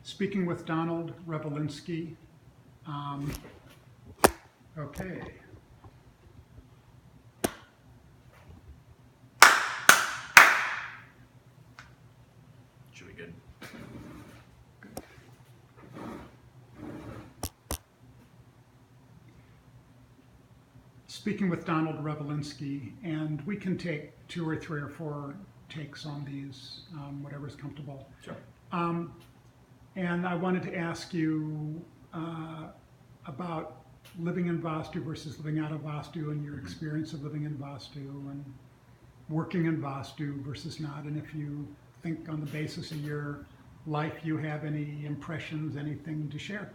Speaking with Donald Revolinski. Okay. Should be good. Speaking with Donald Revolinski, and we can take 2 or 3 or 4 takes on these, whatever's comfortable. Sure. And I wanted to ask you about living in Vastu versus living out of Vastu and your experience of living in Vastu and working in Vastu versus not, and if you think on the basis of your life you have any impressions, anything to share.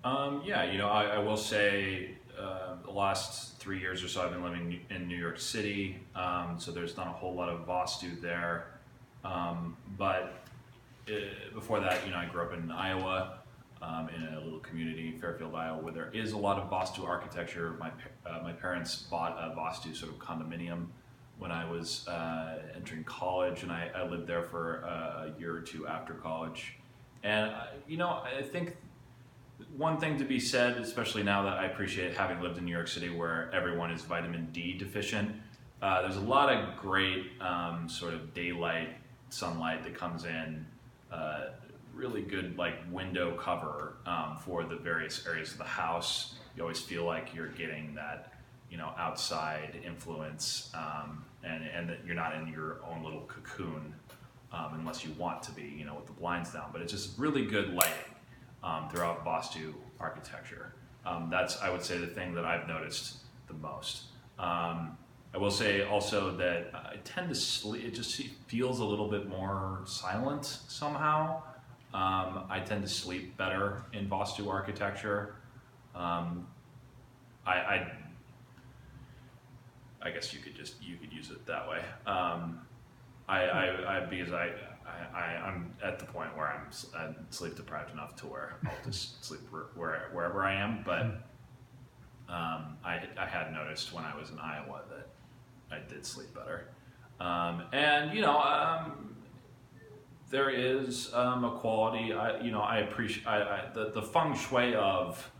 Yeah, I will say the last 3 years or so I've been living in New York City, so there's not a whole lot of Vastu there. But before that, I grew up in Iowa, in a little community, Fairfield, Iowa, where there is a lot of Vastu architecture. My parents bought a Vastu sort of condominium when I was entering college, and I lived there for a year or two after college. And I think one thing to be said, especially now that I appreciate having lived in New York City where everyone is vitamin D deficient, there's a lot of great sort of daylight sunlight that comes in, really good like window cover for the various areas of the house. You always feel like you're getting that outside influence, and that you're not in your own little cocoon unless you want to be, with the blinds down. But it's just really good lighting throughout Vastu architecture. That's, I would say, the thing that I've noticed the most. I will say also that I tend to sleep, it just feels a little bit more silent somehow. I tend to sleep better in Vastu architecture. I guess you could use it that way. Because I'm at the point where I'm sleep deprived enough to where I'll just sleep wherever I am. But I had noticed when I was in Iowa that I did sleep better. There is a quality. I appreciate the feng shui of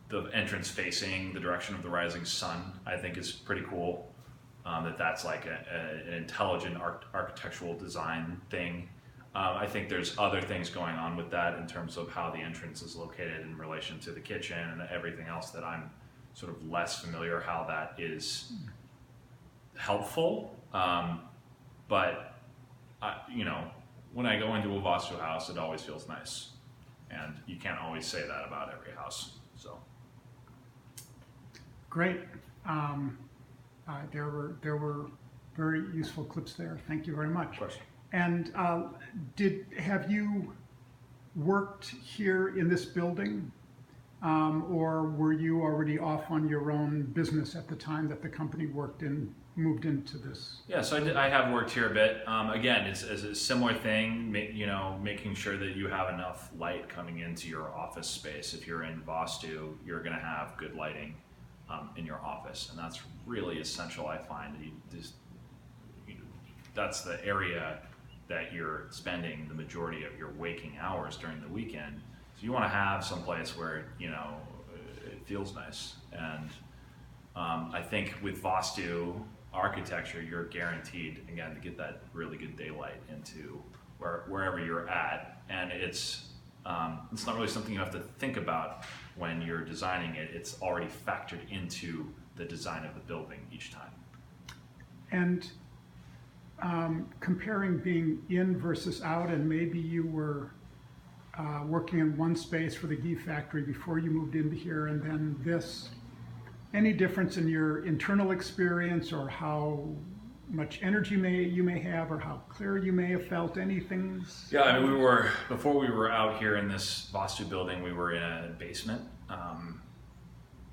the entrance facing the direction of the rising sun. I think is pretty cool. That's like an intelligent architectural design thing. I think there's other things going on with that in terms of how the entrance is located in relation to the kitchen and everything else that I'm sort of less familiar how that is helpful. But when I go into a Vastu house, it always feels nice, and you can't always say that about every house. So Great. There were very useful clips there. Thank you very much. of course. And have you worked here in this building, or were you already off on your own business at the time that the company moved into this? Yeah, so I have worked here a bit. Again, it's a similar thing, making sure that you have enough light coming into your office space. If you're in Vastu, you're going to have good lighting in your office, and that's really essential. I find that's the area that you're spending the majority of your waking hours during the weekend. So you want to have some place where it feels nice. And I think with Vastu architecture, you're guaranteed again to get that really good daylight into wherever you're at, and it's not really something you have to think about when you're designing it. It's already factored into the design of the building each time. And comparing being in versus out, and maybe you were working in one space for the ghee factory before you moved into here, and then this, any difference in your internal experience or how much energy you may have, or how clear you may have felt anything? Yeah, I mean, before we were out here in this Vastu building, we were in a basement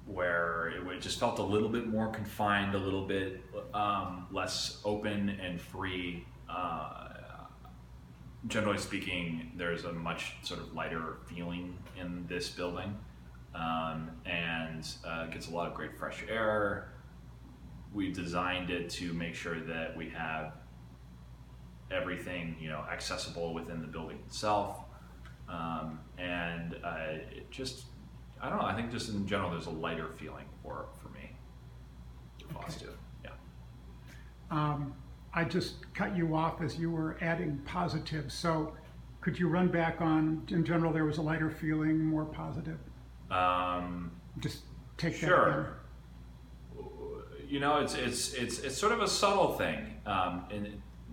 where it just felt a little bit more confined, a little bit less open and free. Generally speaking, there's a much sort of lighter feeling in this building, and gets a lot of great fresh air. We've designed it to make sure that we have everything, accessible within the building itself. And it just, I don't know, I think just in general, there's a lighter feeling for me. Vastu, yeah. I just cut you off as you were adding positives. So could you run back on, in general, there was a lighter feeling, more positive? Just take that sure. It's sort of a subtle thing,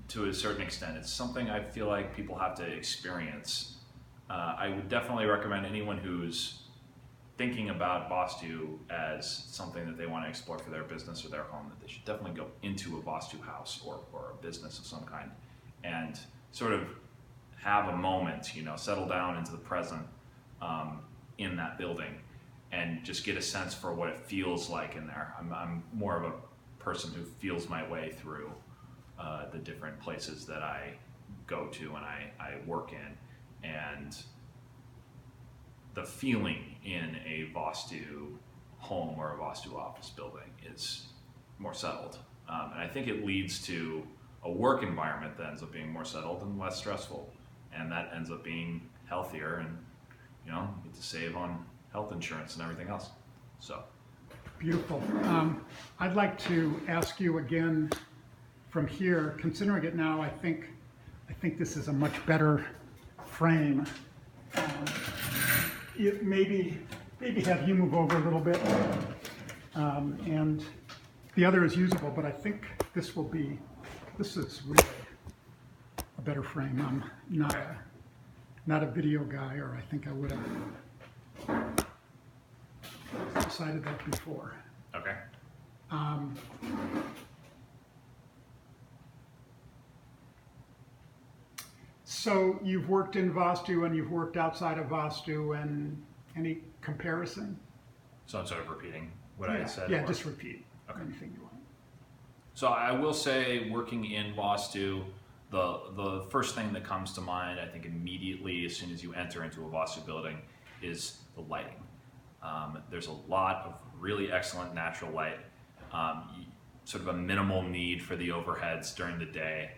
to a certain extent. It's something I feel like people have to experience. I would definitely recommend anyone who's thinking about Vastu as something that they want to explore for their business or their home, that they should definitely go into a Vastu house or a business of some kind and sort of have a moment, settle down into the present in that building and just get a sense for what it feels like in there. I'm more of a person who feels my way through the different places that I go to and I work in, and the feeling in a Vastu home or a Vastu office building is more settled. And I think it leads to a work environment that ends up being more settled and less stressful. And that ends up being healthier, and you get to save on health insurance and everything else. So beautiful. I'd like to ask you again from here, considering it now, I think this is a much better frame. Maybe have you move over a little bit, and the other is usable, but I think this is really a better frame. I'm not a video guy, or I think I would have decided that before. okay. So you've worked in Vastu and you've worked outside of Vastu, and any comparison? So I'm sort of repeating what I said. Yeah, just repeat Okay. anything you want. So I will say, working in Vastu, the first thing that comes to mind, I think immediately as soon as you enter into a Vastu building, is the lighting. There's a lot of really excellent natural light, sort of a minimal need for the overheads during the day,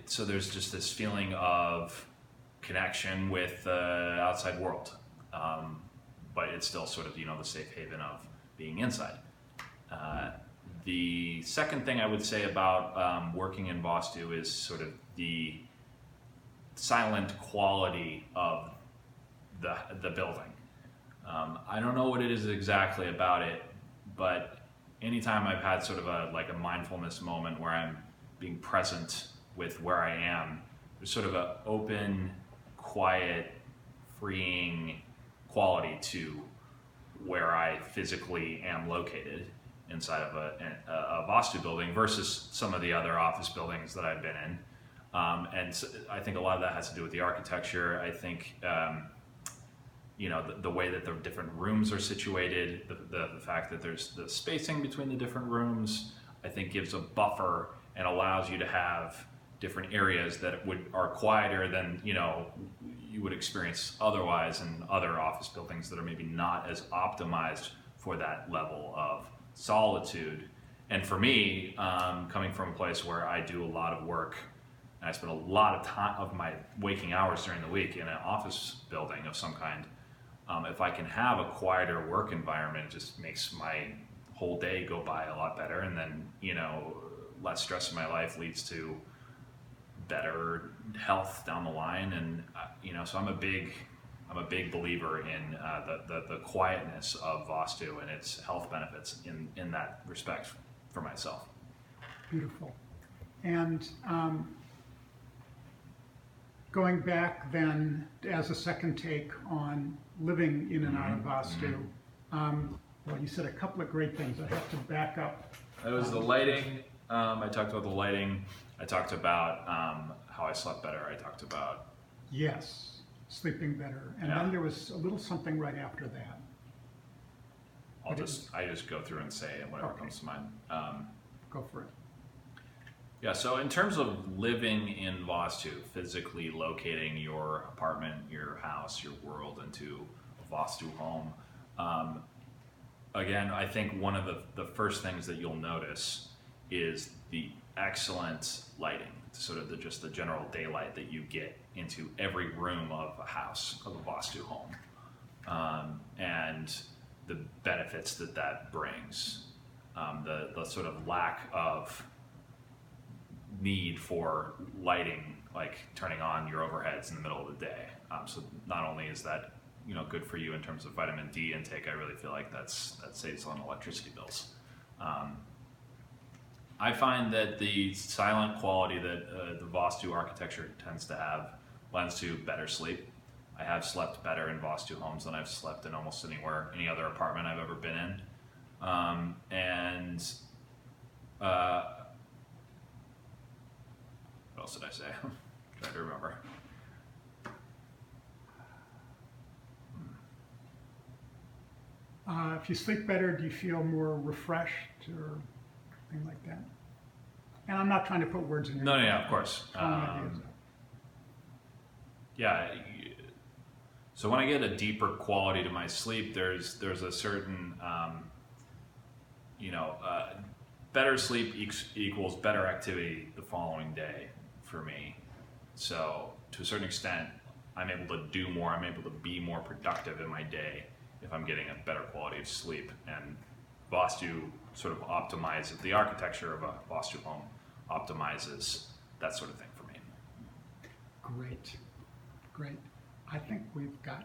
so there's just this feeling of connection with the outside world, but it's still sort of the safe haven of being inside. The second thing I would say about working in Vastu is sort of the silent quality of the building. I don't know what it is exactly about it, but anytime I've had sort of a mindfulness moment where I'm being present with where I am, there's sort of an open, quiet, freeing quality to where I physically am located inside of a Vastu building versus some of the other office buildings that I've been in. And so I think a lot of that has to do with the architecture. I think the way that the different rooms are situated, the fact that there's the spacing between the different rooms, I think gives a buffer and allows you to have different areas that are quieter than you would experience otherwise in other office buildings that are maybe not as optimized for that level of solitude. And for me, coming from a place where I do a lot of work and I spend a lot of time of my waking hours during the week in an office building of some kind, if I can have a quieter work environment, it just makes my whole day go by a lot better, and then less stress in my life leads to better health down the line. And so I'm a big believer in the quietness of Vastu and its health benefits in that respect for myself. Beautiful. And going back then as a second take on living in and out of Vastu, well, you said a couple of great things. I have to back up. It was the lighting. I talked about the lighting. I talked about how I slept better. I talked about sleeping better. And then there was a little something right after that. I just go through and say whatever comes to mind. Go for it. Yeah, so in terms of living in Vastu, physically locating your apartment, your house, your world into a Vastu home, again, I think one of the first things that you'll notice is the excellent lighting, sort of just the general daylight that you get into every room of a house, of a Vastu home, and the benefits that brings, the sort of lack of need for lighting, like turning on your overheads in the middle of the day. So not only is that good for you in terms of vitamin D intake, I really feel like that saves on electricity bills. I find that the silent quality that the Vastu architecture tends to have lends to better sleep. I have slept better in Vastu homes than I've slept in almost any other apartment I've ever been in. What else did I say? Trying to remember. If you sleep better, do you feel more refreshed or anything like that? And I'm not trying to put words in your mouth. No, of course. Yeah. So when I get a deeper quality to my sleep, there's a certain, better sleep equals better activity the following day for me. So to a certain extent, I'm able to do more. I'm able to be more productive in my day if I'm getting a better quality of sleep. And Vastu sort of optimizes, the architecture of a Vastu home optimizes that sort of thing for me. Great. I think we've got